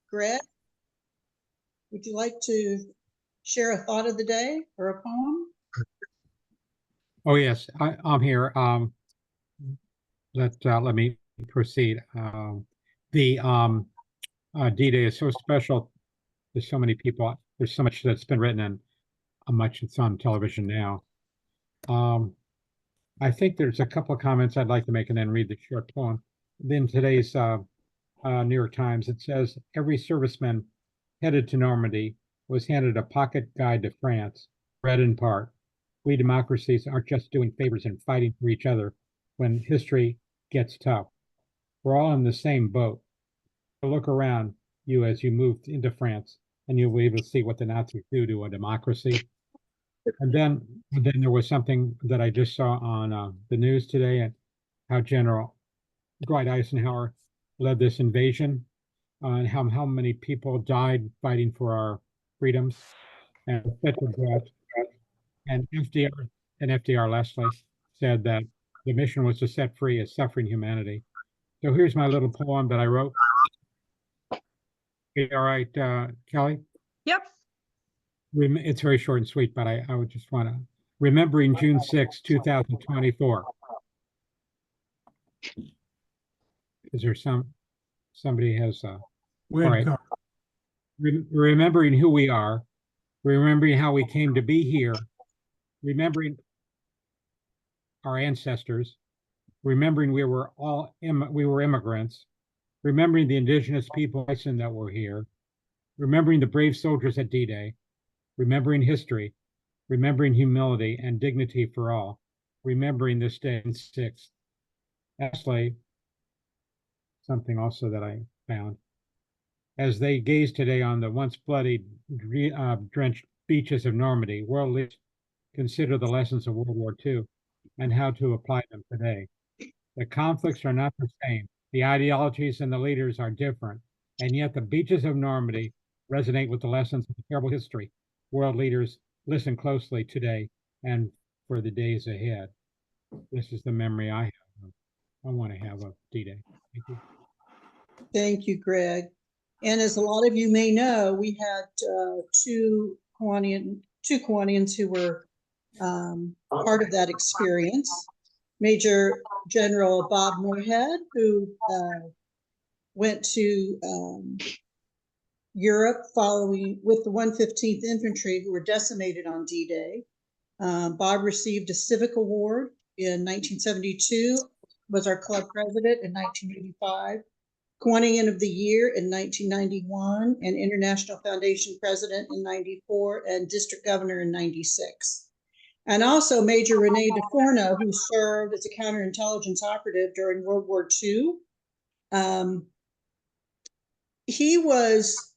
Greg, would you like to share a thought of the day or a poem? Oh, yes, I'm here. Let me proceed. The D-Day is so special. There's so many people. There's so much that's been written and much that's on television now. I think there's a couple of comments I'd like to make and then read the short poem. In today's New York Times, it says every serviceman headed to Normandy was handed a pocket guide to France, read in part. We democracies aren't just doing favors and fighting for each other when history gets tough. We're all in the same boat. Look around you as you move into France, and you'll be able to see what the Nazis do to a democracy. And then there was something that I just saw on the news today, and how General Dwight Eisenhower led this invasion, and how many people died fighting for our freedoms, and such a death. And FDR Leslie said that the mission was to set free a suffering humanity. So here's my little poem that I wrote. Okay, all right, Kelly? Yep. It's very short and sweet, but I would just want to, remembering June 6, 2024. Is there somebody has all right. Remembering who we are, remembering how we came to be here, remembering our ancestors, remembering we were immigrants, remembering the indigenous people that were here, remembering the brave soldiers at D-Day, remembering history, remembering humility and dignity for all, remembering this day in 6th. Actually, something also that I found. As they gaze today on the once bloody, drenched beaches of Normandy, world leaders consider the lessons of World War II and how to apply them today. The conflicts are not the same. The ideologies and the leaders are different. And yet the beaches of Normandy resonate with the lessons of the terrible history. World leaders listen closely today and for the days ahead. This is the memory I have. I want to have a D-Day. Thank you. Thank you, Greg. And as a lot of you may know, we had two Kiwanis who were part of that experience. Major General Bob Moorhead, who went to Europe following with the 115th Infantry, who were decimated on D-Day. Bob received a Civic Award in 1972, was our club president in 1985, Kiwanian of the Year in 1991, and International Foundation president in 94, and district governor in 96. And also Major Rene DeForno, who served as a counterintelligence operative during World War II. He was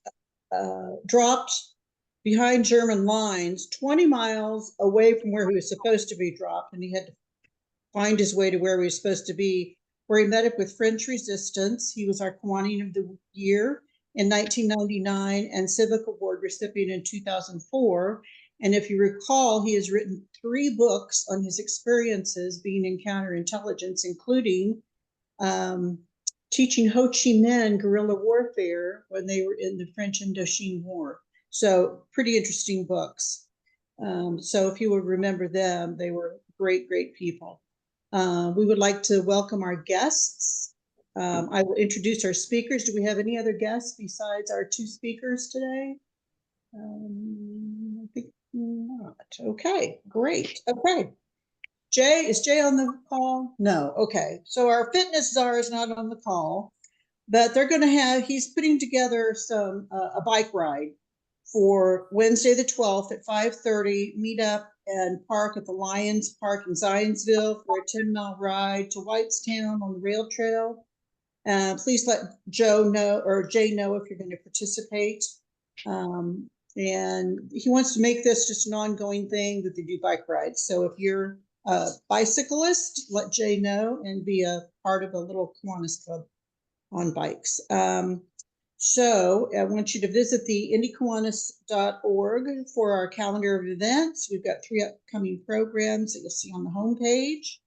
dropped behind German lines 20 miles away from where he was supposed to be dropped, and he had to find his way to where he was supposed to be, where he met up with French resistance. He was our Kiwanian of the Year in 1999 and Civic Award recipient in 2004. And if you recall, he has written 3 books on his experiences being in counterintelligence, including teaching Ho Chi Minh guerrilla warfare when they were in the French Indochine War. So pretty interesting books. So if you would remember them, they were great, great people. We would like to welcome our guests. I will introduce our speakers. Do we have any other guests besides our 2 speakers today? I think not. Okay, great. Okay. Is Jay on the call? No. Okay. So our fitness czar is not on the call, but they're going to he's putting together a bike ride for Wednesday the 12th at 5:30. Meet up and park at the Lions Park in Zionsville for a 10-mile ride to Whitestown on the rail trail. Please let Joe know or Jay know if you're going to participate. And he wants to make this just an ongoing thing that they do bike rides. So if you're a bicyclist, let Jay know and be a part of a little Kiwanis club on bikes. So I want you to visit the indykiwanis.org for our calendar of events. We've got 3 upcoming programs that you'll see on the homepage.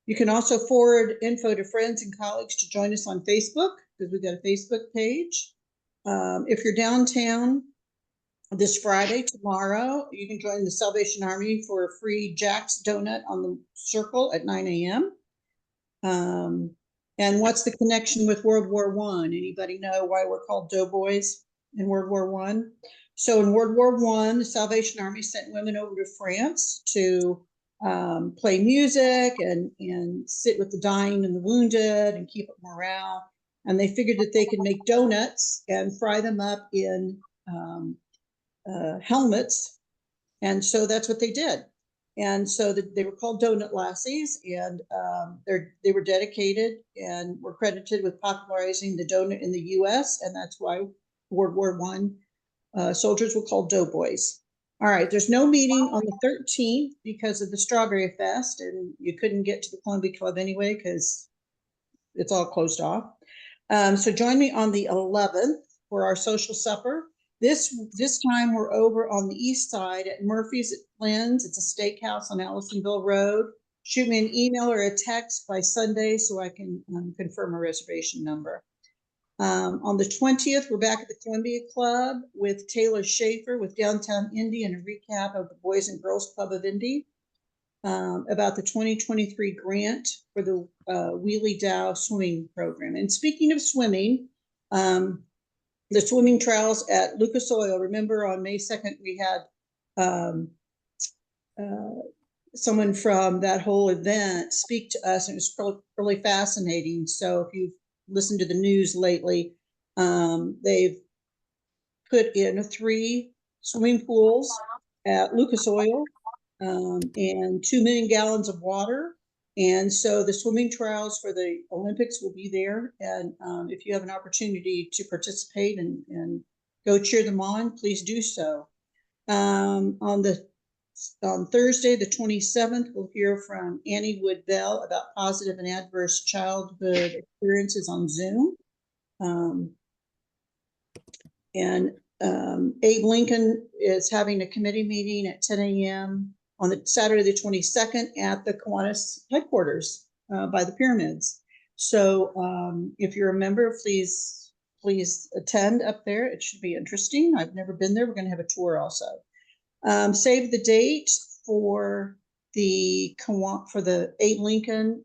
You can also forward info to friends and colleagues to join us on Facebook. because we've got a Facebook page. If you're downtown this Friday, tomorrow, you can join the Salvation Army for a free Jack's Donut on the Circle at 9 a.m. And what's the connection with World War I? Anybody know why we're called doughboys in World War I? So in World War I, the Salvation Army sent women over to France to play music and sit with the dying and the wounded and keep up morale. And they figured that they could make donuts and fry them up in helmets. And so that's what they did. And so they were called Donut Lassies, and they were dedicated and were credited with popularizing the donut in the U.S. And that's why World War I soldiers were called doughboys. All right, there's no meeting on the 13th because of the Strawberry Fest, and you couldn't get to the Columbia Club anyway because it's all closed off. So join me on the 11th for our social supper. This time we're over on the east side at Murphy's at Flynn's. It's a steakhouse on Allisonville Road. Shoot me an email or a text by Sunday so I can confirm a reservation number. On the 20th, we're back at the Columbia Club with Taylor Schaefer with Downtown Indy and a recap of the Boys and Girls Club of Indy about the 2023 grant for the Wheelie Dow swimming program. And speaking of swimming, the swimming trials at Lucas Oil. Remember on May 2nd, we had someone from that whole event speak to us, and it was really fascinating. So if you've listened to the news lately, they've put in 3 swimming pools at Lucas Oil and 2 million gallons of water. And so the swimming trials for the Olympics will be there. And if you have an opportunity to participate and go cheer them on, please do so. On Thursday, the 27th, we'll hear from Annie Wood-Bell about positive and adverse childhood experiences on Zoom. Abe Lincoln is having a committee meeting at 10 a.m. on the Saturday, the 22nd at the Kiwanis headquarters by the pyramids. So if you're a member, please attend up there. It should be interesting. I've never been there. We're going to have a tour also. Save the date for the Abe Lincoln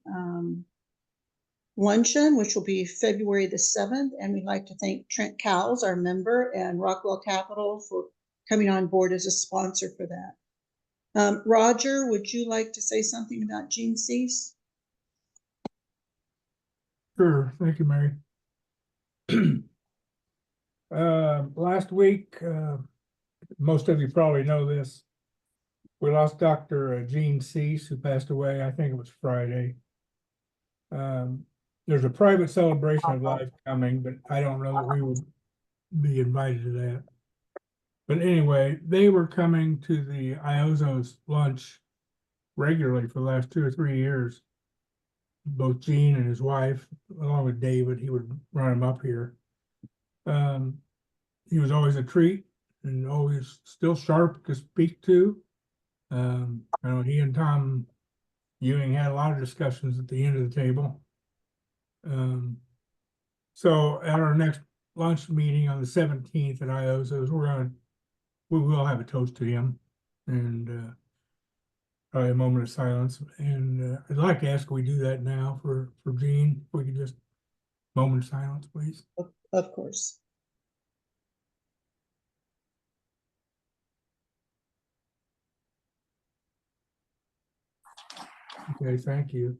luncheon, which will be February the 7th. And we'd like to thank Trent Cowles, our member, and Rockwell Capital for coming on board as a sponsor for that. Roger, would you like to say something about Gene Cease? Sure. Thank you, Mary. Last week, most of you probably know this, we lost Dr. Gene Cease, who passed away. I think it was Friday. There's a private celebration of life coming, but I don't know that we will be invited to that. But anyway, they were coming to the Iozo's lunch regularly for the last 2 or 3 years. Both Gene and his wife, along with David, he would run them up here. He was always a treat and always still sharp to speak to. I know he and Tom Ewing had a lot of discussions at the end of the table. So at our next lunch meeting on the 17th at Iozo's, we will have a toast to him and probably a moment of silence. And I'd like to ask we do that now for Gene. If we could just moment of silence, please. Of course. Okay, thank you.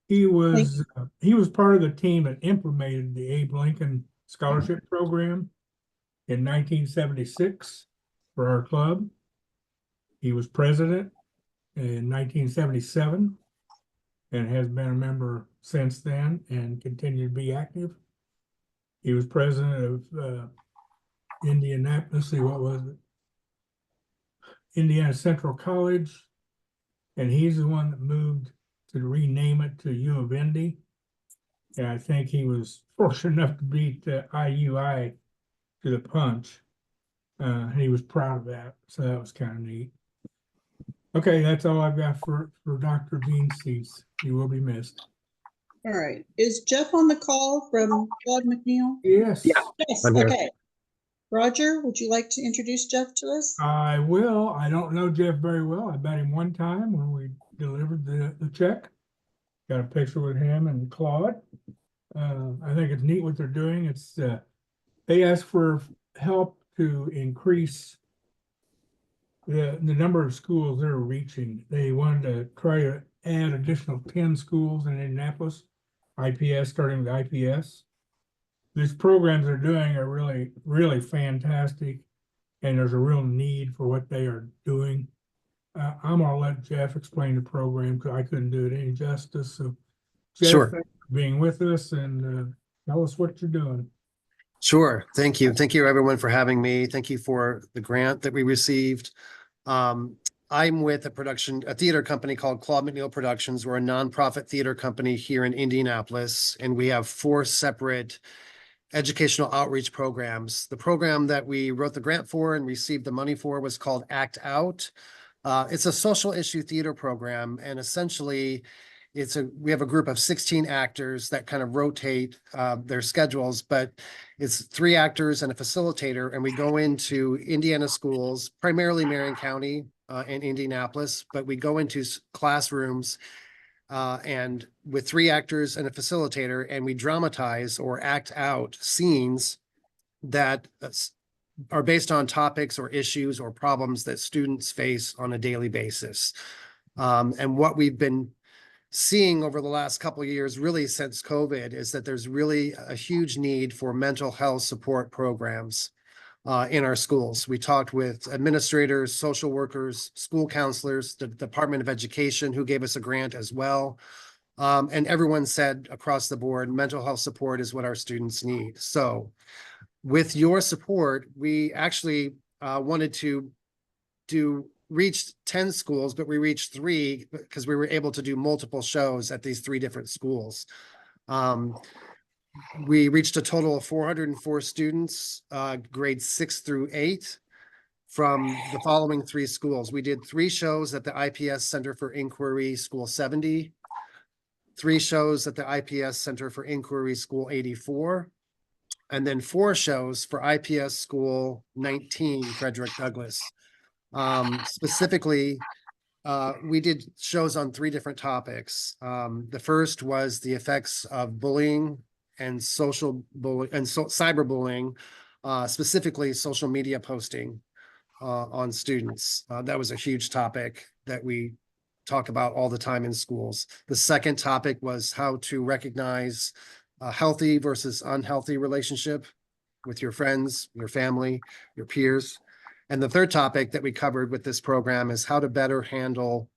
He was part of the team that implemented the Abe Lincoln Scholarship Program in 1976 for our club. He was president in 1977 and has been a member since then and continued to be active. He was president of Indianapolis, Indiana Central College, and he's the one that moved to rename it to U of Indy. And I think he was fortunate enough to beat IUI to the punch. He was proud of that, so that was kind of neat. Okay, that's all I've got for Dr. Gene Cease. He will be missed. All right. Is Jeff on the call from Claude McNeal? Yes, Yes, I'm here. okay. Roger, would you like to introduce Jeff to us? I will. I don't know Jeff very well. I met him one time when we delivered the check. Got a picture with him and Claude. I think it's neat what they're doing. It's they asked for help to increase the number of schools they're reaching. They wanted to try to add additional 10 schools in Indianapolis, IPS, starting with IPS. These programs they're doing are really, really fantastic, and there's a real need for what they are doing. I'm gonna let Jeff explain the program because I couldn't do it any justice. So, Jeff, Sure. thanks for being with us and tell us what you're doing. Sure. Thank you. Thank you, everyone, for having me. Thank you for the grant that we received. I'm with a theater company called Claude McNeal Productions. We're a nonprofit theater company here in Indianapolis, and we have 4 separate educational outreach programs. The program that we wrote the grant for and received the money for was called Act Out. It's a social issue theater program, and essentially we have a group of 16 actors that kind of rotate their schedules, but it's 3 actors and a facilitator, and we go into Indiana schools, primarily Marion County and Indianapolis, but we go into classrooms and with 3 actors and a facilitator, and we dramatize or act out scenes that are based on topics or issues or problems that students face on a daily basis. And what we've been seeing over the last couple of years, really since COVID, is that there's really a huge need for mental health support programs in our schools. We talked with administrators, social workers, school counselors, the Department of Education, who gave us a grant as well. And everyone said across the board, mental health support is what our students need. So with your support, we actually wanted to reach 10 schools, but we reached 3 because we were able to do multiple shows at these 3 different schools. We reached a total of 404 students, grades 6 through 8, from the following 3 schools. We did 3 shows at the IPS Center for Inquiry, School 70, 3 shows at the IPS Center for Inquiry, School 84, and then 4 shows for IPS School 19, Frederick Douglass. Specifically, we did shows on 3 different topics. The first was the effects of bullying and cyberbullying, specifically social media posting on students. That was a huge topic that we talk about all the time in schools. The second topic was how to recognize a healthy versus unhealthy relationship with your friends, your family, your peers. And the third topic that we covered with this program is how to better handle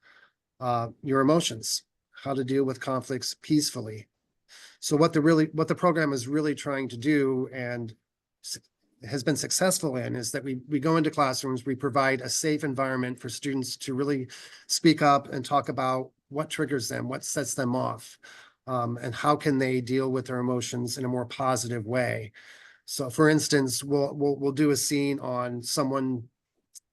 your emotions, how to deal with conflicts peacefully. So what the program is really trying to do and has been successful in is that we go into classrooms, we provide a safe environment for students to really speak up and talk about what triggers them, what sets them off, and how can they deal with their emotions in a more positive way. So for instance, we'll do a scene on someone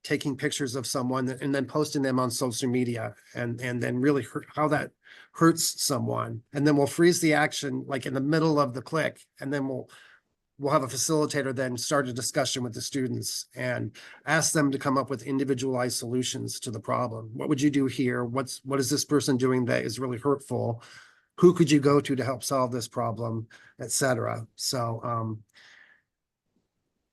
taking pictures of someone and then posting them on social media and then really how that hurts someone. And then we'll freeze the action like in the middle of the click, and then we'll have a facilitator then start a discussion with the students and ask them to come up with individualized solutions to the problem. What would you do here? What is this person doing that is really hurtful? Who could you go to help solve this problem, etc. So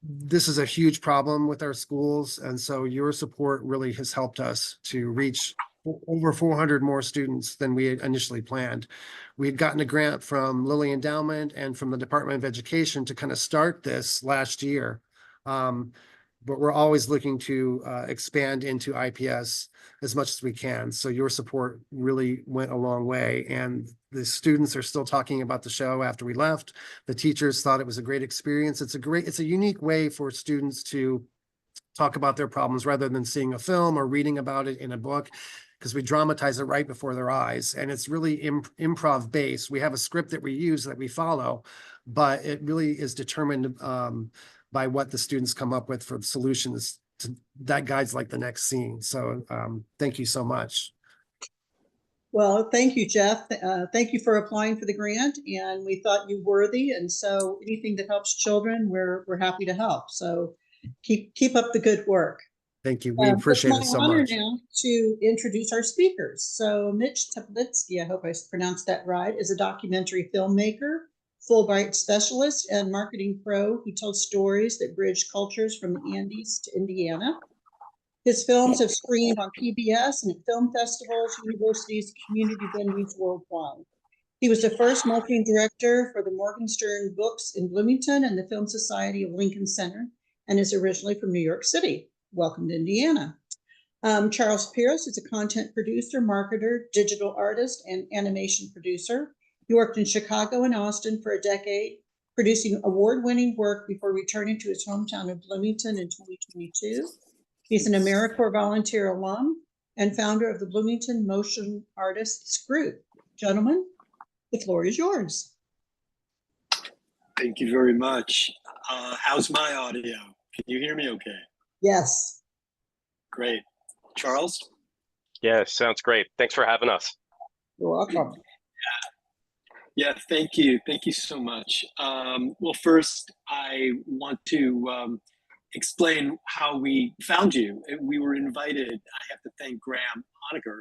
this is a huge problem with our schools, and so your support really has helped us to reach over 400 more students than we had initially planned. We had gotten a grant from Lilly Endowment and from the Department of Education to kind of start this last year. But we're always looking to expand into IPS as much as we can. So your support really went a long way, and the students are still talking about the show after we left. The teachers thought it was a great experience. It's a unique way for students to talk about their problems rather than seeing a film or reading about it in a book, because we dramatize it right before their eyes. And it's really improv based. We have a script that we use that we follow, but it really is determined by what the students come up with for solutions that guides like the next scene. So thank you so much. Well, thank you, Jeff. Thank you for applying for the grant, and we thought you worthy. And so anything that helps children, we're happy to help. So keep up the good work. Thank you. We appreciate it It's so my honor much. now to introduce our speakers. So Mitch Teplisky, I hope I pronounced that right, is a documentary filmmaker, Fulbright specialist, and marketing pro who tells stories that bridge cultures from the Andes to Indiana. His films have screened on PBS and at film festivals, universities, community venues worldwide. He was the first marketing director for the Morgenstern Books in Bloomington and the Film Society of Lincoln Center, and is originally from New York City. Welcome to Indiana. Charles Pearce is a content producer, marketer, digital artist, and animation producer. He worked in Chicago and Austin for a decade, producing award-winning work before returning to his hometown of Bloomington in 2022. He's an AmeriCorps volunteer alum and founder of the Bloomington Motion Artists Group. Gentlemen, the floor is yours. Thank you very much. How's my audio? Can you hear me okay? Yes. Great. Charles? Yeah, sounds great. Thanks for having us. You're welcome. Yeah, thank you. Thank you so much. Well, first, I want to explain how we found you. We were invited. I have to thank Graham Honecker,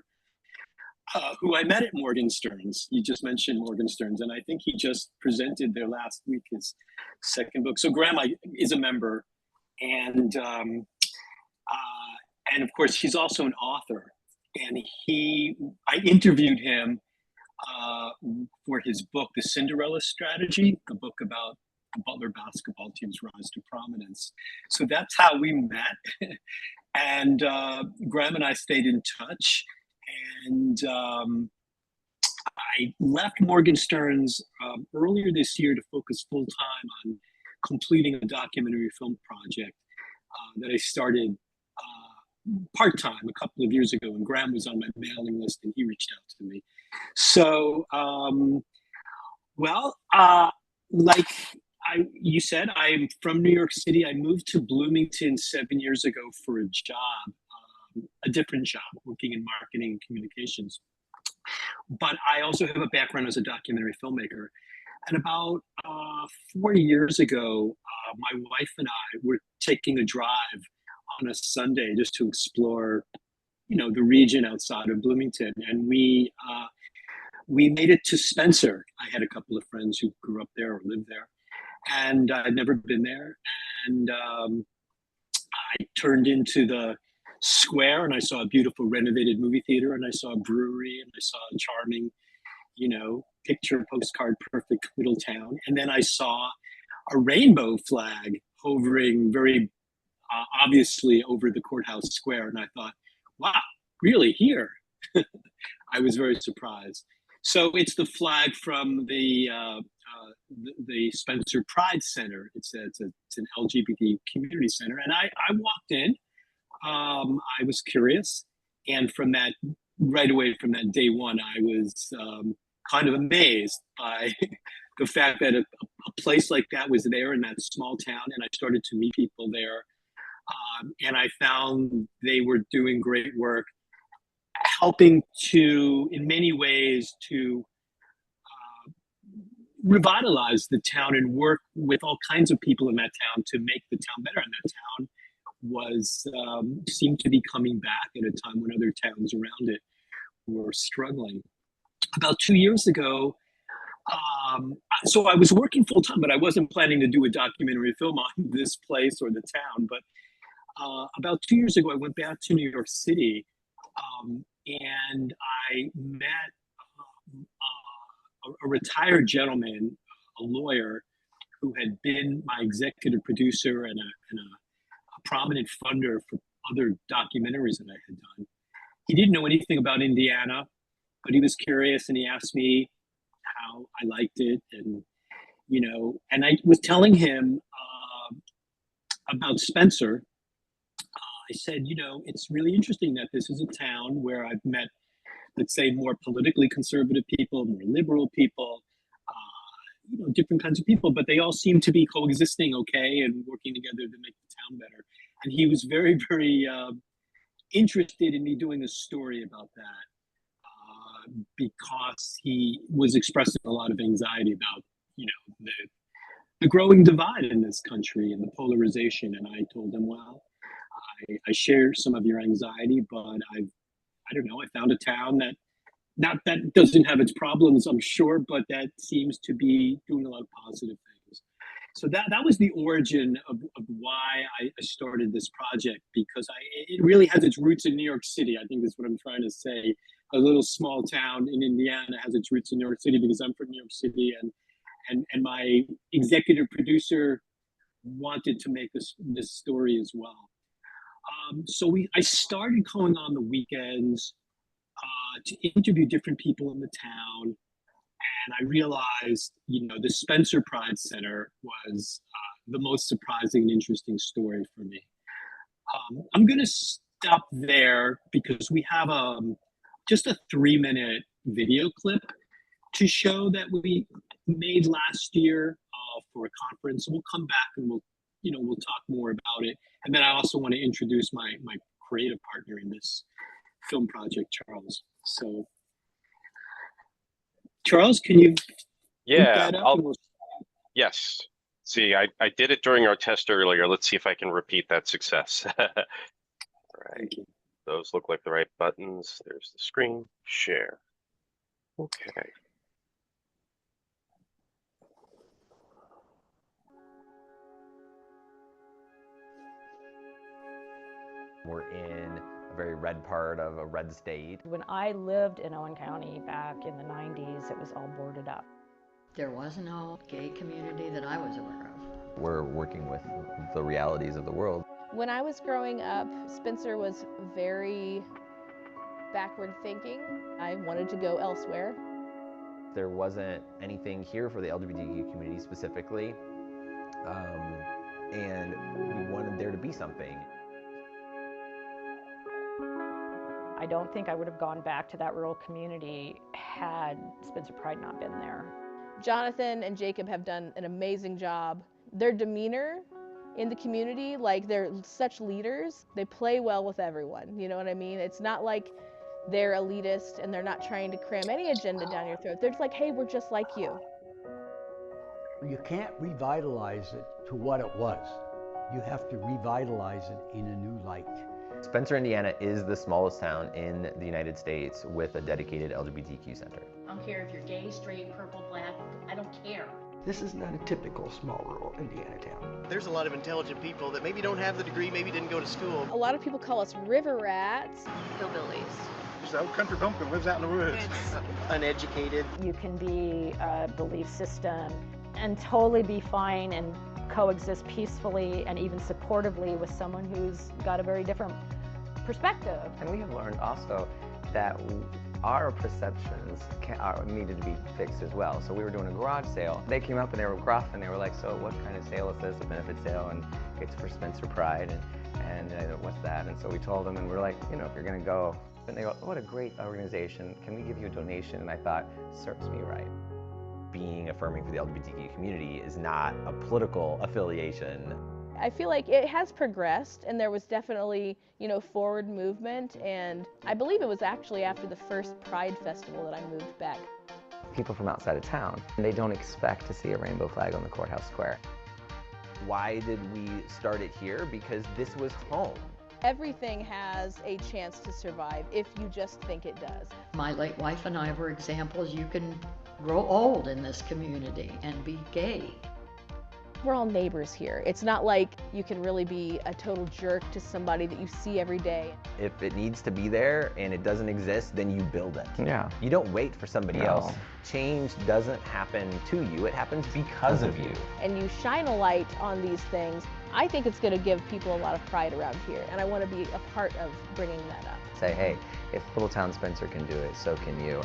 who I met at Morgenstern's. You just mentioned Morgenstern's, and I think he just presented there last week his second book. So Graham is a member, and of course he's also an author. And I interviewed him for his book, The Cinderella Strategy, the book about the Butler basketball team's rise to prominence. So that's how we met. And Graham and I stayed in touch. And I left Morgenstern's earlier this year to focus full time on completing a documentary film project that I started part-time a couple of years ago, and Graham was on my mailing list and he reached out to me. So, like you said, I'm from New York City. I moved to Bloomington 7 years ago for a job, a different job, working in marketing and communications. But I also have a background as a documentary filmmaker. And about 4 years ago, my wife and I were taking a drive on a Sunday just to explore, the region outside of Bloomington. And we made it to Spencer. I had a couple of friends who grew up there or lived there, and I'd never been there. And I turned into the square and I saw a beautiful renovated movie theater, and I saw a brewery, and I saw a charming, picture postcard perfect little town. And then I saw a rainbow flag hovering very obviously over the courthouse square. And I thought, wow, really here? I was very surprised. So it's the flag from the Spencer Pride Center. It's an LGBT community center. And I walked in, I was curious. And right away from that day one, I was kind of amazed by the fact that a place like that was there in that small town. And I started to meet people there. And I found they were doing great work, helping to, in many ways, to revitalize the town and work with all kinds of people in that town to make the town better. And that town seemed to be coming back at a time when other towns around it were struggling. About 2 years ago, so I was working full time, but I wasn't planning to do a documentary film on this place or the town. But about 2 years ago, I went back to New York City, and I met a retired gentleman, a lawyer, who had been my executive producer and a prominent funder for other documentaries that I had done. He didn't know anything about Indiana, but he was curious, and he asked me how I liked it, and and I was telling him about Spencer. I said, it's really interesting that this is a town where I've met, let's say, more politically conservative people, more liberal people, different kinds of people, but they all seem to be coexisting okay and working together to make the town better. And he was very, very interested in me doing a story about that. because he was expressing a lot of anxiety about, the growing divide in this country and the polarization. And I told him, well, I share some of your anxiety, but I don't know, I found a town that, not that doesn't have its problems, I'm sure, but that seems to be doing a lot of positive things. So that was the origin of why I started this project, because it really has its roots in New York City. I think that's what I'm trying to say. A little small town in Indiana has its roots in New York City because I'm from New York City, and my executive producer wanted to make this story as well. So I started going on the weekends to interview different people in the town, and I realized, the Spencer Pride Center was the most surprising and interesting story for me. I'm going to stop there because we have just a 3-minute video clip to show that we made last year for a conference. We'll come back and we'll talk more about it. And then I also want to introduce my creative partner in this film project, Charles. So, Charles, can you? Yeah, yes. See, I did it during our test earlier. Let's see if I can repeat that success. All right. Those look like the right buttons. There's the screen. Share. Okay. We're in a very red part of a red state. When I lived in Owen County back in the 90s, it was all boarded up. There was no gay community that I was aware of. We're working with the realities of the world. When I was growing up, Spencer was very backward thinking. I wanted to go elsewhere. There wasn't anything here for the LGBTQ community specifically, and we wanted there to be something. I don't think I would have gone back to that rural community had Spencer Pride not been there. Jonathan and Jacob have done an amazing job. Their demeanor in the community, like they're such leaders, they play well with everyone, you know what I mean? It's not like they're elitist and they're not trying to cram any agenda down your throat. They're just like, hey, we're just like you. You can't revitalize it to what it was. You have to revitalize it in a new light. Spencer, Indiana is the smallest town in the United States with a dedicated LGBTQ center. I don't care if you're gay, straight, purple, black, I don't care. This is not a typical small rural Indiana town. There's a lot of intelligent people that maybe don't have the degree, maybe didn't go to school. A lot of people call us river rats. Hillbillies. Just an old country bumpkin lives out in the woods. Uneducated. You can be a belief system and totally be fine and coexist peacefully and even supportively with someone who's got a very different perspective. And we have learned also that our perceptions needed to be fixed as well. So we were doing a garage sale. They came up and they were gruff and they were like, so what kind of sale is this? A benefit sale, and it's for Spencer Pride, and what's that? And so we told them, and we're like, if you're gonna go, and they go, what a great organization. Can we give you a donation? And I thought, serves me right. Being affirming for the LGBTQ community is not a political affiliation. I feel like it has progressed, and there was definitely, forward movement, and I believe it was actually after the first Pride Festival that I moved back. People from outside of town, they don't expect to see a rainbow flag on the courthouse square. Why did we start it here? Because this was home. Everything has a chance to survive if you just think it does. My late wife and I were examples. You can grow old in this community and be gay. We're all neighbors here. It's not like you can really be a total jerk to somebody that you see every day. If it needs to be there and it doesn't exist, then you build it. Yeah. You don't wait for somebody else. Change doesn't happen to you, it happens because of you. And you shine a light on these things. I think it's going to give people a lot of pride around here, and I want to be a part of bringing that up. Say, hey, if Little Town Spencer can do it, so can you.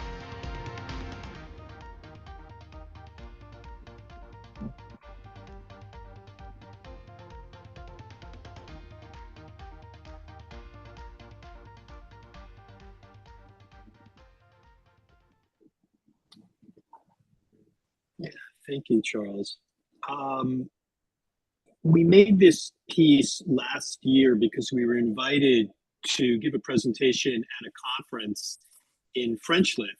Thank you, Charles. We made this piece last year because we were invited to give a presentation at a conference in French Lick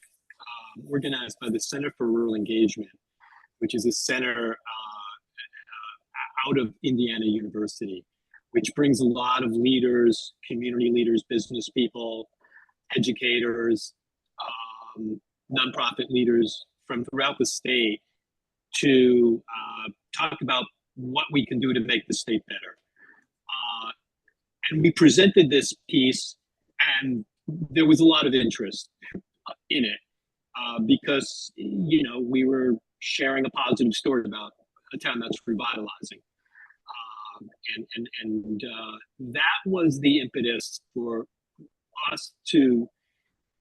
organized by the Center for Rural Engagement, which is a center out of Indiana University, which brings a lot of leaders, community leaders, business people, educators, nonprofit leaders from throughout the state to talk about what we can do to make the state better. And we presented this piece, and there was a lot of interest in it because, you know, we were sharing a positive story about a town that's revitalizing. And that was the impetus for us to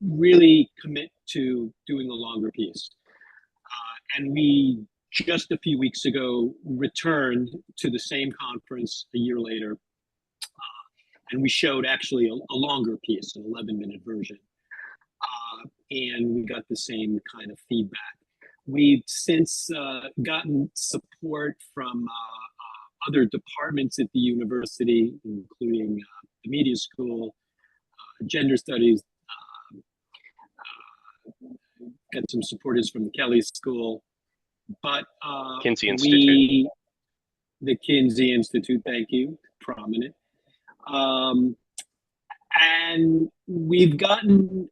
really commit to doing a longer piece. And we just a few weeks ago returned to the same conference a year later, and we showed actually a longer piece, an 11-minute version, and we got the same kind of feedback. We've since gotten support from other departments at the university, including the media school, gender studies, got some supporters from the Kelly School, but Kinsey Institute. The Kinsey Institute, thank you, prominent. And we've gotten,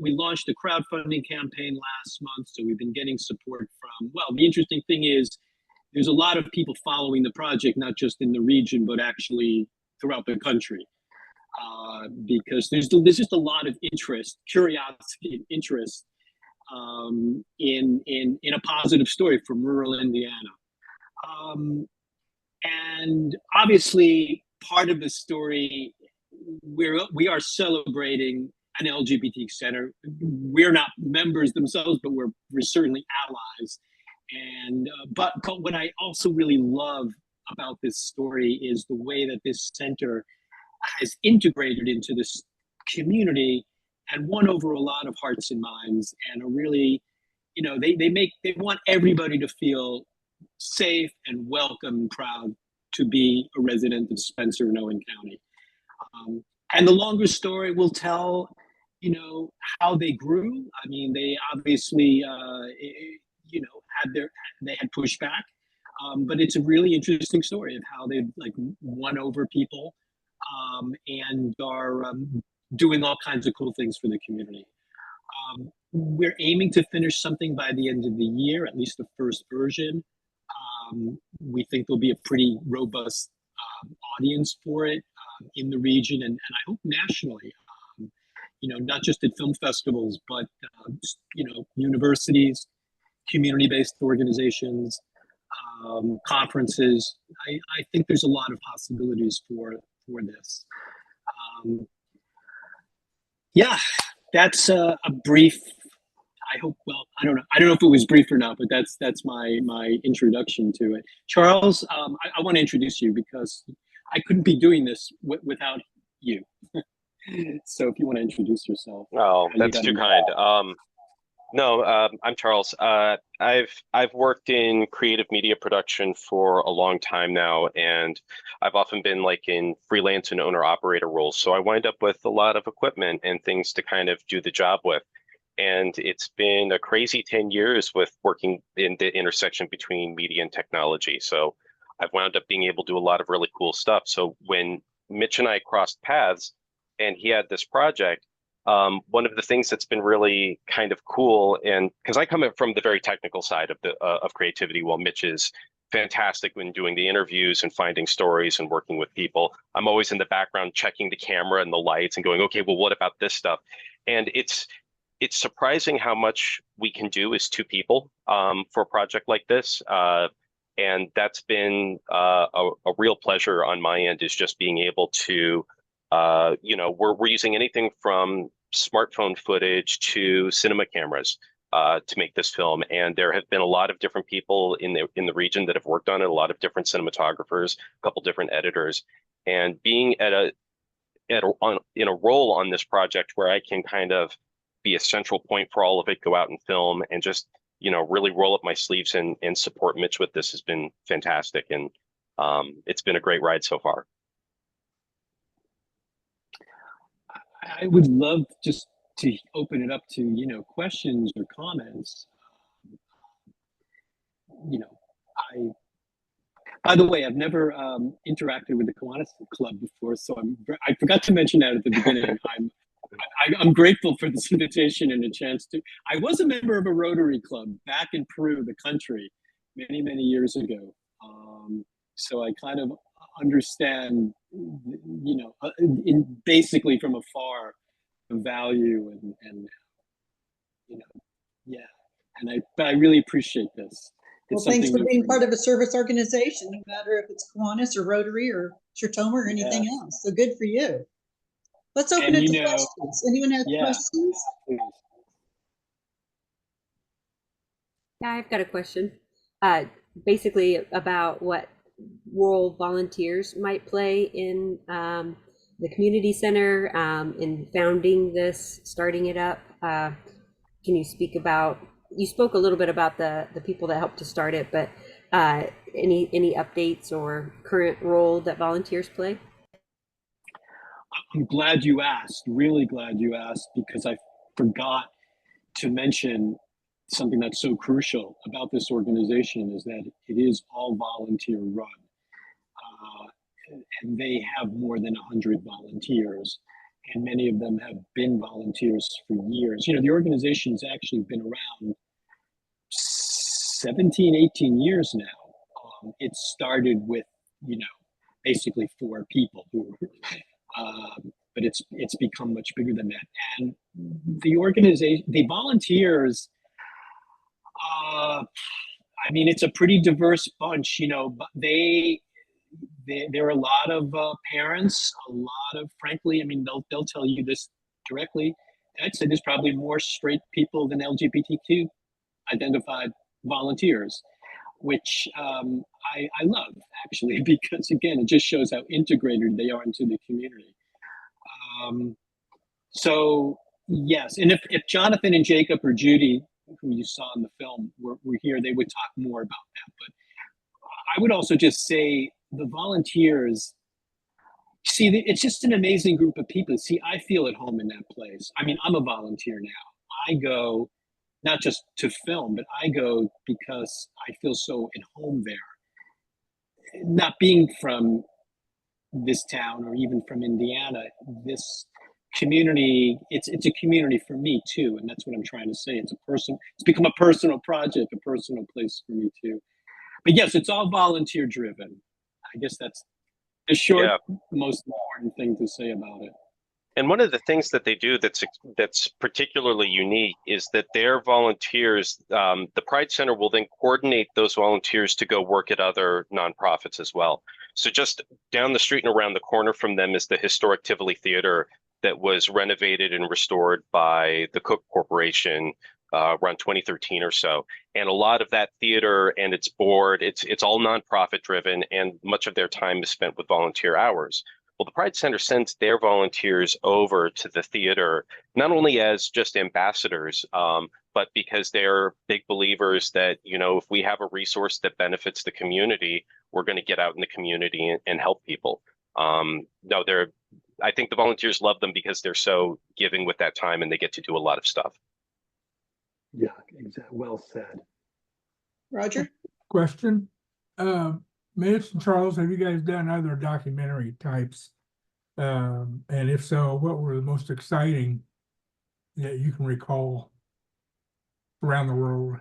we launched a crowdfunding campaign last month, so we've been getting support from, well, the interesting thing is there's a lot of people following the project, not just in the region, but actually throughout the country. Because there's just a lot of interest, curiosity and interest in a positive story from rural Indiana. And obviously part of the story, we are celebrating an LGBT center. We're not members themselves, but we're certainly allies. And but what I also really love about this story is the way that this center has integrated into this community and won over a lot of hearts and minds, and are really, you know, they want everybody to feel safe and welcome and proud to be a resident of Spencer and Owen County. And the longer story will tell, you know, how they grew. I mean, they obviously, you know, they had pushback, but it's a really interesting story of how they've like won over people and are doing all kinds of cool things for the community. We're aiming to finish something by the end of the year, at least the first version. We think there'll be a pretty robust audience for it in the region and I hope nationally. You know, not just at film festivals, but you know, universities, community-based organizations, conferences. I think there's a lot of possibilities for this. Yeah, that's a brief. I hope. Well, I don't know. I don't know if it was brief or not, but that's my introduction to it. Charles, I want to introduce you because I couldn't be doing this without you. So if you want to introduce yourself. Oh, that's too kind. No, I'm Charles. I've worked in creative media production for a long time now, and I've often been like in freelance and owner operator roles. So I wind up with a lot of equipment and things to kind of do the job with. And it's been a crazy 10 years with working in the intersection between media and technology. So I've wound up being able to do a lot of really cool stuff. So when Mitch and I crossed paths and he had this project, one of the things that's been really kind of cool, and because I come from the very technical side of creativity, while Mitch is fantastic when doing the interviews and finding stories and working with people, I'm always in the background checking the camera and the lights and going, okay, well, what about this stuff? And it's surprising how much we can do as two people for a project like this. And that's been a real pleasure on my end, is just being able to, you know, we're using anything from smartphone footage to cinema cameras to make this film. And there have been a lot of different people in the region that have worked on it, a lot of different cinematographers, a couple different editors, and being in a role on this project where I can kind of be a central point for all of it, go out and film, and just, you know, really roll up my sleeves and support Mitch with this has been fantastic. And it's been a great ride so far. I would love just to open it up to, you know, questions or comments. You know, by the way, I've never interacted with the Kiwanis Club before, so I forgot to mention that at the beginning. I'm grateful for this invitation and a chance to. I was a member of a Rotary Club back in Peru, the country, many years ago. So I kind of understand, you know, basically from afar, the value and you know, yeah. And I really appreciate this. Well, thanks for being part of a service organization, no matter if it's Kiwanis or Rotary or Chertoma or anything else. So good for you. Let's open it to questions. Anyone have questions? Yeah, I've got a question. Basically about what role volunteers might play in the community center, in founding this, starting it up. Can you speak about, you spoke a little bit about the people that helped to start it, but any updates or current role that volunteers play? I'm glad you asked, really glad you asked, because I forgot to mention something that's so crucial about this organization is that it is all volunteer run. And they have more than 100 volunteers, and many of them have been volunteers for years. You know, the organization's actually been around 17, 18 years now. It started with, you know, basically 4 people who but it's become much bigger than that. And the organization, the volunteers, I mean, it's a pretty diverse bunch, you know, but there are a lot of parents, a lot of, frankly, I mean, they'll tell you this directly. I'd say there's probably more straight people than LGBTQ identified volunteers, which I love, actually, because again, it just shows how integrated they are into the community. So yes, and if Jonathan and Jacob or Judy, who you saw in the film, were here, they would talk more about that. But I would also just say the volunteers, see, it's just an amazing group of people. See, I feel at home in that place. I mean, I'm a volunteer now. I go not just to film, but I go because I feel so at home there. Not being from this town or even from Indiana, this community, it's a community for me too, and that's what I'm trying to say. It's become a personal project, a personal place for me too. But yes, it's all volunteer driven. I guess that's the short, most important thing to say about it. And one of the things that they do that's particularly unique is that their volunteers, the Pride Center will then coordinate those volunteers to go work at other nonprofits as well. So just down the street and around the corner from them is the historic Tivoli Theater that was renovated and restored by the Cook Corporation around 2013 or so. And a lot of that theater and its board, it's all nonprofit driven, and much of their time is spent with volunteer hours. Well, the Pride Center sends their volunteers over to the theater, not only as just ambassadors, but because they're big believers that, you know, if we have a resource that benefits the community, we're going to get out in the community and help people. I think the volunteers love them because they're so giving with that time and they get to do a lot of stuff. Yeah, exactly. Well said. Roger? Question. Mitch and Charles, have you guys done other documentary types? And if so, what were the most exciting that you can recall around the world?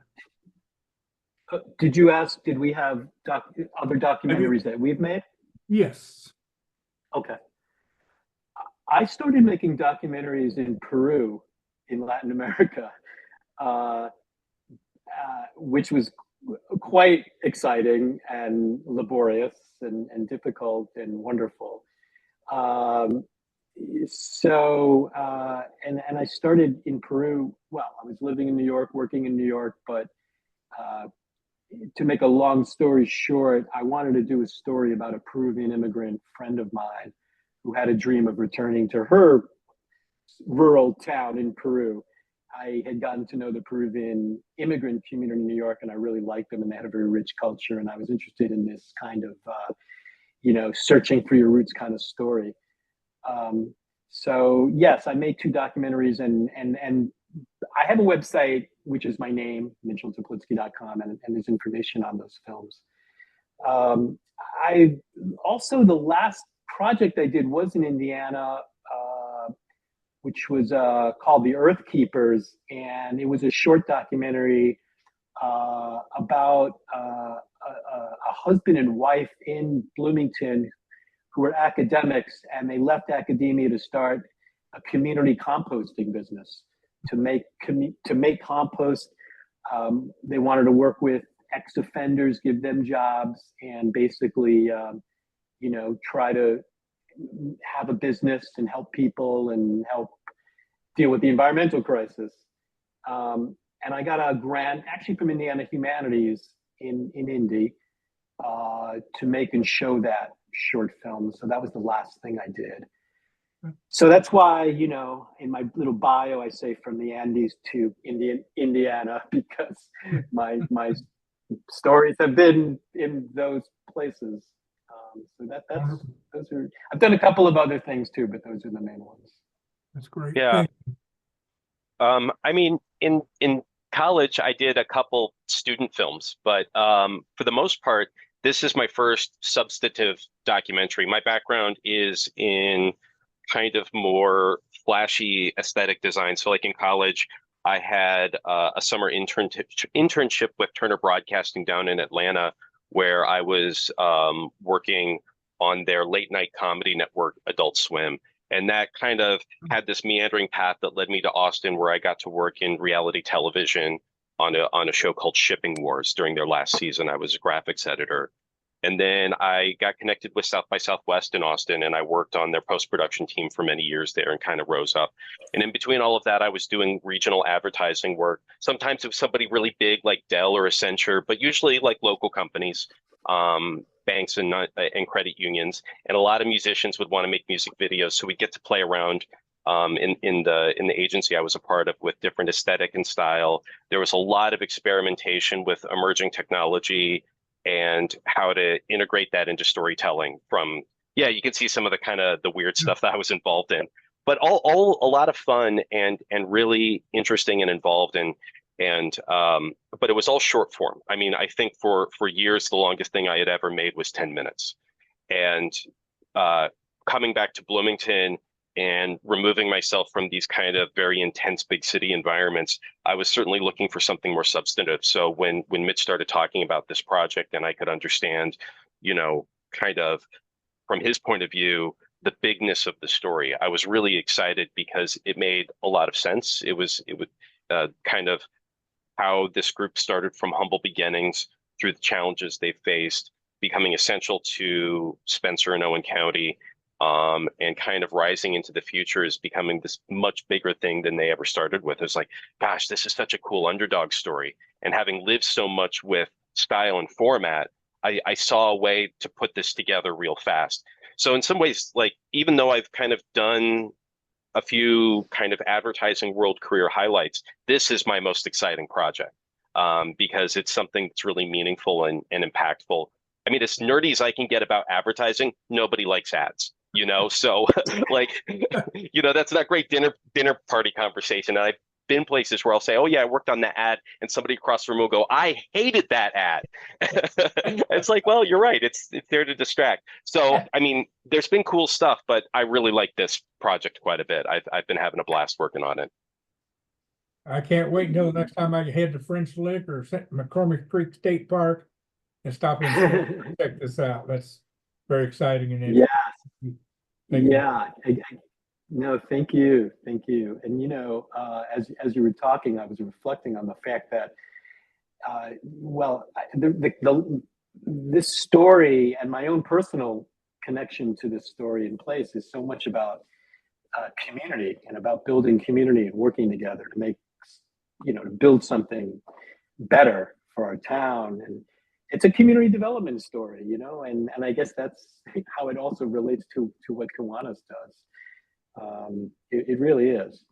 Did you ask, did we have other documentaries that we've made? Yes. Okay. I started making documentaries in Peru, in Latin America, which was quite exciting and laborious and difficult and wonderful. And I started in Peru. Well, I was living in New York, working in New York, but to make a long story short, I wanted to do a story about a Peruvian immigrant friend of mine who had a dream of returning to her rural town in Peru. I had gotten to know the Peruvian immigrant community in New York, and I really liked them, and they had a very rich culture, and I was interested in this kind of, searching for your roots kind of story. So yes, I made 2 documentaries, and I have a website, which is my name, mitchellteplisky.com, and there's information on those films. I also, the last project I did was in Indiana, which was called The Earth Keepers, and it was a short documentary about a husband and wife in Bloomington who were academics, and they left academia to start a community composting business to make compost. They wanted to work with ex-offenders, give them jobs, and basically, try to have a business and help people and help deal with the environmental crisis. And I got a grant actually from Indiana Humanities in Indy to make and show that short film. So that was the last thing I did. So that's why, in my little bio, I say from the Andes to Indiana, because my stories have been in those places. So those are. I've done a couple of other things too, but those are the main ones. That's great. Yeah. I mean, in college, I did a couple student films, but for the most part, this is my first substantive documentary. My background is in kind of more flashy aesthetic design. So like in college, I had a summer internship with Turner Broadcasting down in Atlanta, where I was working on their late night comedy network, Adult Swim. And that kind of had this meandering path that led me to Austin, where I got to work in reality television on a show called Shipping Wars during their last season. I was a graphics editor. And then I got connected with South by Southwest in Austin, and I worked on their post-production team for many years there and kind of rose up. And in between all of that, I was doing regional advertising work. Sometimes it was somebody really big like Dell or Accenture, but usually like local companies, banks and credit unions. And a lot of musicians would want to make music videos, so we'd get to play around in the agency I was a part of with different aesthetic and style. There was a lot of experimentation with emerging technology and how to integrate that into storytelling. You can see some of the kind of the weird stuff that I was involved in, but all a lot of fun and really interesting and involved in. But it was all short form. I mean, I think for years, the longest thing I had ever made was 10 minutes. And coming back to Bloomington and removing myself from these kind of very intense big city environments, I was certainly looking for something more substantive. So when Mitch started talking about this project and I could understand, kind of from his point of view, the bigness of the story, I was really excited because it made a lot of sense. It was kind of how this group started from humble beginnings through the challenges they faced, becoming essential to Spencer and Owen County, and kind of rising into the future is becoming this much bigger thing than they ever started with. It's like, gosh, this is such a cool underdog story. And having lived so much with style and format, I saw a way to put this together real fast. So in some ways, like, even though I've kind of done a few kind of advertising world career highlights, this is my most exciting project because it's something that's really meaningful and impactful. I mean, as nerdy as I can get about advertising, nobody likes ads, so like, that's not great dinner party conversation. And I've been places where I'll say, oh yeah, I worked on that ad, and somebody across the room will go, I hated that ad. It's like, well, you're right. It's there to distract. So, I mean, there's been cool stuff, but I really like this project quite a bit. I've been having a blast working on it. I can't wait until the next time I head to French Lick or McCormick Creek State Park and stop and check this out. That's very exciting. And No, thank you. And as you were talking, I was reflecting on the fact that, this story and my own personal connection to this story in place is so much about community and about building community and working together to make, to build something better for our town. And it's a community development story, and I guess that's how it also relates to what Kiwanis does. It really is.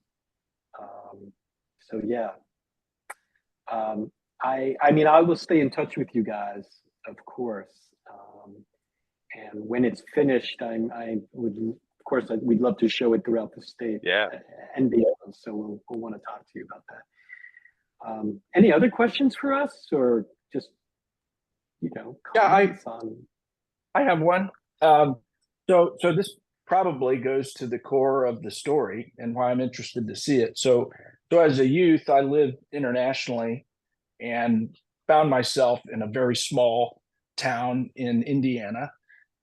I mean, I will stay in touch with you guys, of course. And when it's finished, I would, of course, we'd love to show it throughout the state. Yeah. And beyond. So we'll want to talk to you about that. Any other questions for us, or just, comments on? I have one. So this probably goes to the core of the story and why I'm interested to see it. So as a youth, I lived internationally and found myself in a very small town in Indiana.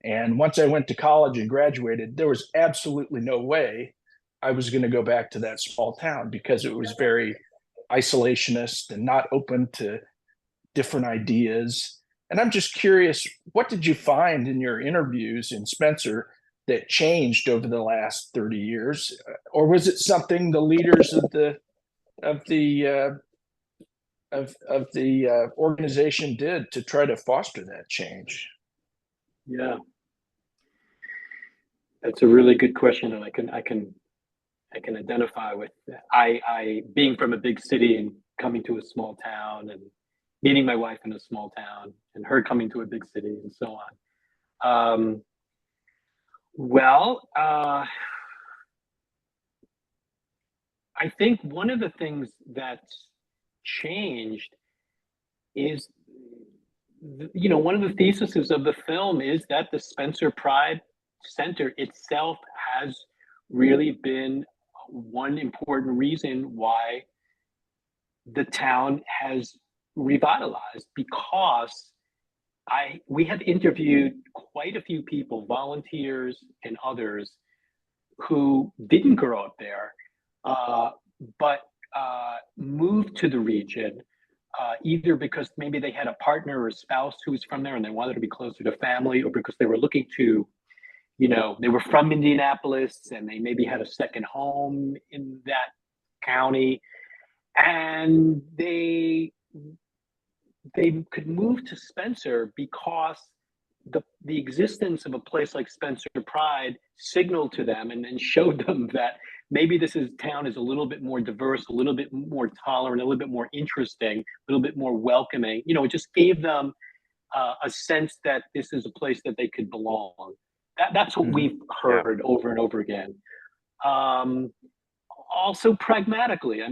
And once I went to college and graduated, there was absolutely no way I was going to go back to that small town because it was very isolationist and not open to different ideas. And I'm just curious, what did you find in your interviews in Spencer that changed over the last 30 years? Or was it something the leaders of the organization did to try to foster that change? Yeah, that's a really good question, and I can identify with. I being from a big city and coming to a small town, and meeting my wife in a small town, and her coming to a big city, and so on. I think one of the things that's changed is, one of the theses of the film is that the Spencer Pride Center itself has really been one important reason why the town has revitalized, because we have interviewed quite a few people, volunteers and others, who didn't grow up there, but moved to the region, either because maybe they had a partner or a spouse who was from there and they wanted to be closer to family, or because they were looking to, they were from Indianapolis and they maybe had a second home in that county, and they could move to Spencer because the existence of a place like Spencer Pride signaled to them and showed them that maybe town is a little bit more diverse, a little bit more tolerant, a little bit more interesting, a little bit more welcoming. It just gave them a sense that this is a place that they could belong. That's what we've heard over and over again. Also pragmatically,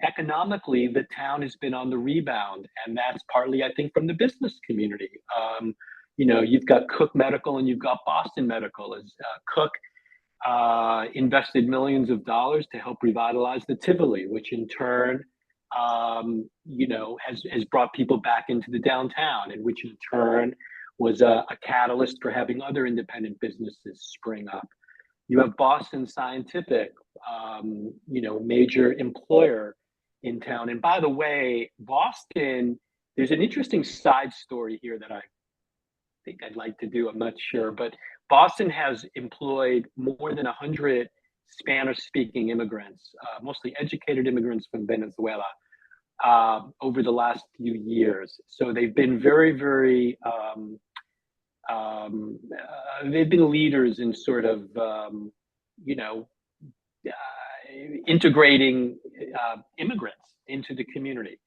economically, the town has been on the rebound, and that's partly, I think, from the business community. You've got Cook Medical and you've got Boston Medical. As Cook invested millions of dollars to help revitalize the Tivoli, which in turn, has brought people back into the downtown, and which in turn was a catalyst for having other independent businesses spring up. You have Boston Scientific, major employer in town. And by the way, Boston, there's an interesting side story here that I think I'd like to do. I'm not sure, but Boston has employed more than 100 Spanish-speaking immigrants, mostly educated immigrants from Venezuela, over the last few years. So they've been very, very, they've been leaders in sort of, integrating immigrants into the community.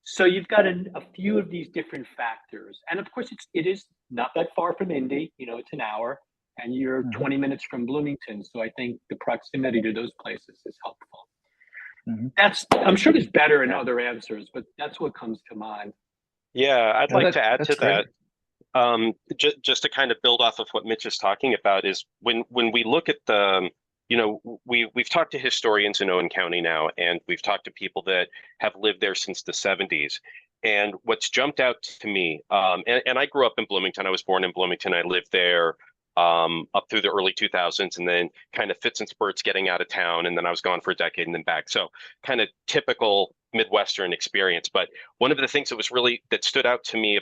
So you've got a few of these different factors. And of course, it is not that far from Indy, it's an hour, and you're 20 minutes from Bloomington. So I think the proximity to those places is helpful. I'm sure there's better and other answers, but that's what comes to mind. Yeah, I'd like to add to that. Just to kind of build off of what Mitch is talking about is when we look at the, we've talked to historians in Owen County now, and we've talked to people that have lived there since the 70s. And what's jumped out to me, and I grew up in Bloomington. I was born in Bloomington. I lived there up through the early 2000s, and then kind of fits and spurts getting out of town. And then I was gone for a decade and then back. So kind of typical Midwestern experience. But one of the things that stood out to me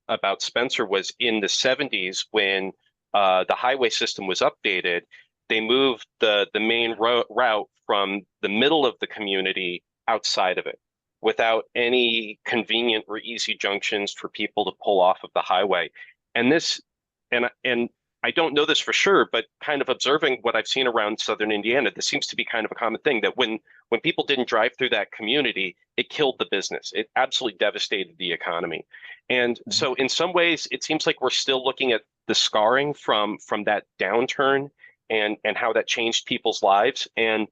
about Spencer was in the 70s when the highway system was updated. They moved the main route from the middle of the community outside of it, without any convenient or easy junctions for people to pull off of the highway. And I don't know this for sure, but kind of observing what I've seen around Southern Indiana, this seems to be kind of a common thing that when people didn't drive through that community, it killed the business. It absolutely devastated the economy. And so in some ways, it seems like we're still looking at the scarring from that downturn and how that changed people's lives. And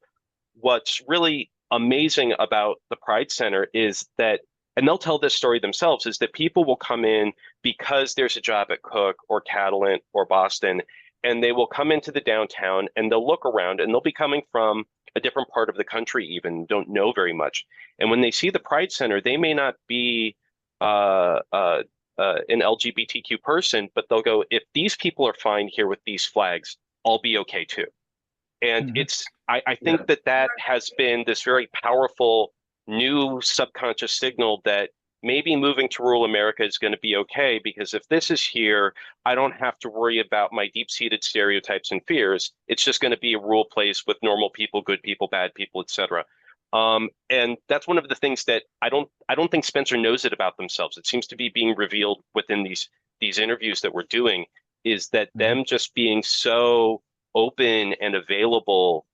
what's really amazing about the Pride Center is that, and they'll tell this story themselves, is that people will come in because there's a job at Cook or Catalent or Boston, and they will come into the downtown and they'll look around, and they'll be coming from a different part of the country, even don't know very much. And when they see the Pride Center, they may not be an LGBTQ person, but they'll go, if these people are fine here with these flags, I'll be okay too. And I think that has been this very powerful new subconscious signal that maybe moving to rural America is going to be okay, because if this is here, I don't have to worry about my deep-seated stereotypes and fears. It's just going to be a rural place with normal people, good people, bad people, etc. And that's one of the things that I don't think Spencer knows it about themselves. It seems to be being revealed within these interviews that we're doing, is that them just being so open and available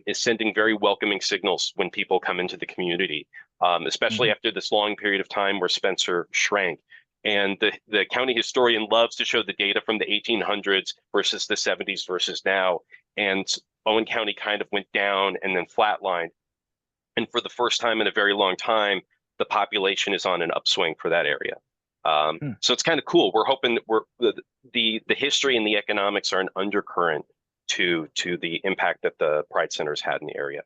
is sending very welcoming signals when people come into the community, especially after this long period of time where Spencer shrank. And the county historian loves to show the data from the 1800s versus the 70s versus now. And Owen County kind of went down and then flatlined. And for the first time in a very long time, the population is on an upswing for that area. So it's kind of cool. We're hoping that the history and the economics are an undercurrent to the impact that the Pride Center's had in the area.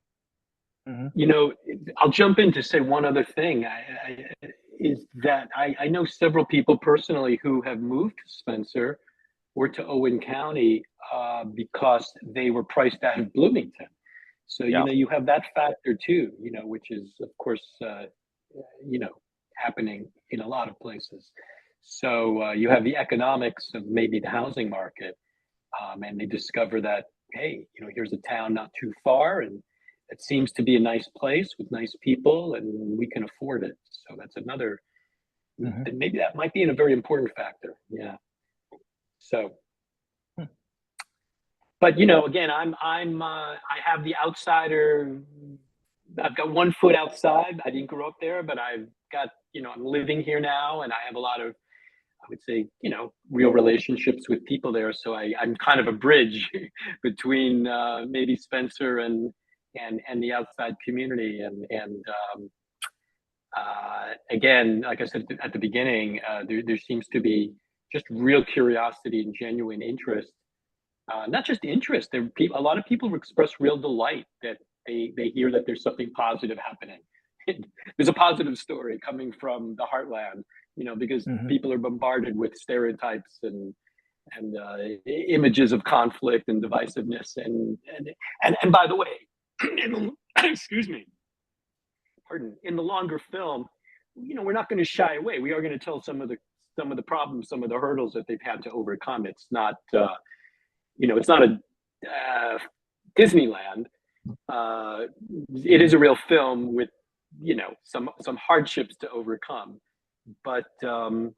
You know, I'll jump in to say one other thing. Is that I know several people personally who have moved to Spencer or to Owen County because they were priced out of Bloomington. So, you know, you have that factor too, you know, which is, of course, you know, happening in a lot of places. So you have the economics of maybe the housing market, and they discover that, hey, you know, here's a town not too far, and it seems to be a nice place with nice people, and we can afford it. So that's another, maybe that might be a very important factor. Yeah. So, but you know, again, I have the outsider. I've got 1 foot outside. I didn't grow up there, but I've got, you know, I'm living here now, and I have a lot of, I would say, you know, real relationships with people there. So I'm kind of a bridge between maybe Spencer and the outside community. And again, like I said at the beginning, there seems to be just real curiosity and genuine interest. Not just interest. A lot of people express real delight that they hear that there's something positive happening. There's a positive story coming from the heartland, you know, because people are bombarded with stereotypes and images of conflict and divisiveness. And by the way, excuse me, pardon, in the longer film, you know, we're not going to shy away. We are going to tell some of the problems, some of the hurdles that they've had to overcome. It's not, you know, it's not a Disneyland. It is a real film with, you know, some hardships to overcome, but for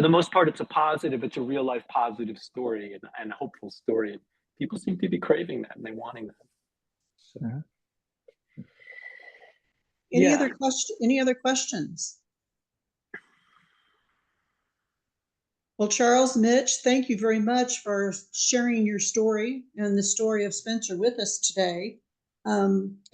the most part, it's a real life positive story and a hopeful story. And people seem to be craving that and they wanting that. So. Any other questions? Well, Charles, Mitch, thank you very much for sharing your story and the story of Spencer with us today.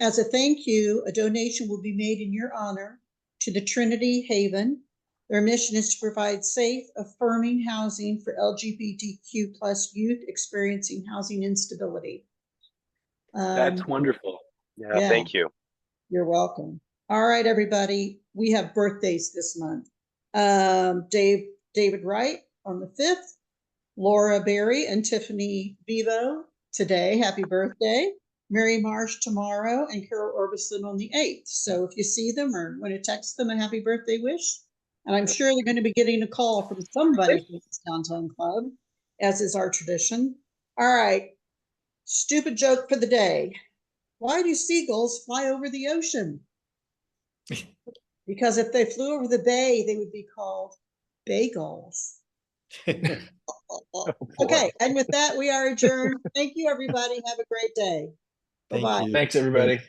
As a thank you, a donation will be made in your honor to the Trinity Haven. Their mission is to provide safe, affirming housing for LGBTQ+ youth experiencing housing instability. That's wonderful. Yeah, thank you. You're welcome. All right, everybody. We have birthdays this month. David Wright on the 5th, Laura Berry and Tiffany Bevo today. Happy birthday. Mary Marsh tomorrow, and Carol Orbison on the 8th. So if you see them or want to text them a happy birthday wish, and I'm sure they're going to be getting a call from somebody from this downtown club, as is our tradition. All right. Stupid joke for the day. Why do seagulls fly over the ocean? Because if they flew over the bay, they would be called bagels. Okay, and with that, we are adjourned. Thank you, everybody. Have a great day. Bye-bye. Thanks, everybody.